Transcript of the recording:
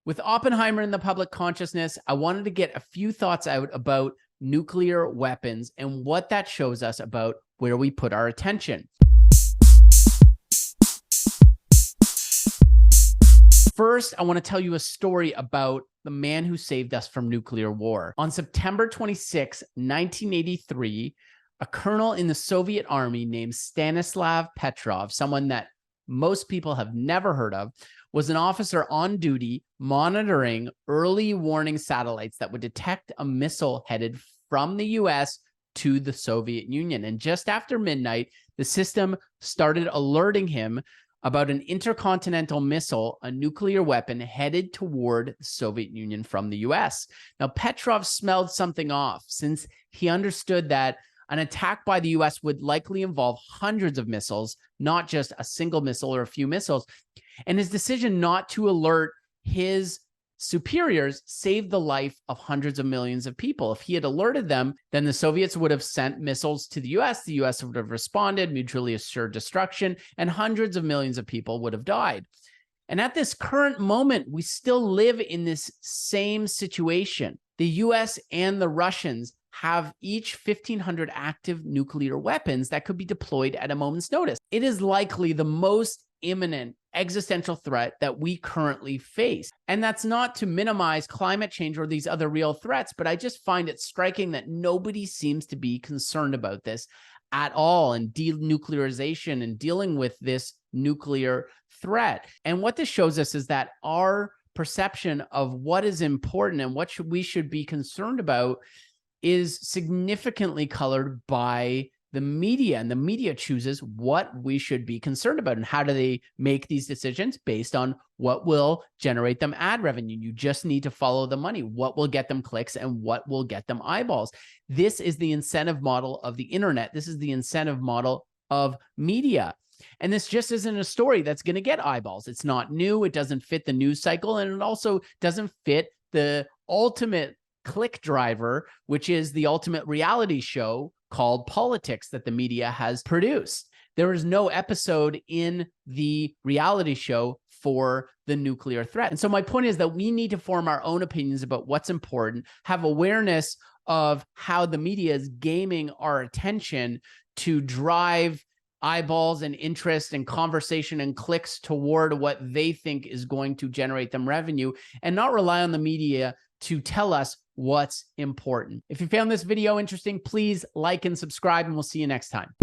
With Oppenheimer in the public consciousness, I wanted to get a few thoughts out about nuclear weapons and what that shows us about where we put our attention. First, I want to tell you a story about the man who saved us from nuclear war. On September 26, 1983, a colonel in the Soviet army named Stanislav Petrov, someone that most people have never heard of, was an officer on duty monitoring early warning satellites that would detect a missile headed from the US to the Soviet Union. And just after midnight, the system started alerting him about an intercontinental missile, a nuclear weapon headed toward the Soviet Union from the US. Now, Petrov smelled something off since he understood that an attack by the US would likely involve hundreds of missiles, not just a single missile or a few missiles. And his decision not to alert his superiors saved the life of hundreds of millions of people. If he had alerted them, then the Soviets would have sent missiles to the US would have responded, mutually assured destruction, and hundreds of millions of people would have died. And at this current moment, we still live in this same situation. The US and the Russians have each 1,500 active nuclear weapons that could be deployed at a moment's notice. It is likely the most imminent existential threat that we currently face. And that's not to minimize climate change or these other real threats, but I just find it striking that nobody seems to be concerned about this at all, and denuclearization and dealing with this nuclear threat. And what this shows us is that our perception of what is important and what we should be concerned about is significantly colored by the media, and the media chooses what we should be concerned about. And how do they make these decisions? Based on what will generate them ad revenue. You just need to follow the money. What will get them clicks and what will get them eyeballs? This is the incentive model of the internet. This is the incentive model of media. And this just isn't a story that's going to get eyeballs. It's not new. It doesn't fit the news cycle. And it also doesn't fit the ultimate click driver, which is the ultimate reality show called Politics that the media has produced. There is no episode in the reality show for the nuclear threat. And so my point is that we need to form our own opinions about what's important, have awareness of how the media is gaming our attention to drive eyeballs and interest and conversation and clicks toward what they think is going to generate them revenue, and not rely on the media to tell us what's important. If you found this video interesting, please like and subscribe, and we'll see you next time.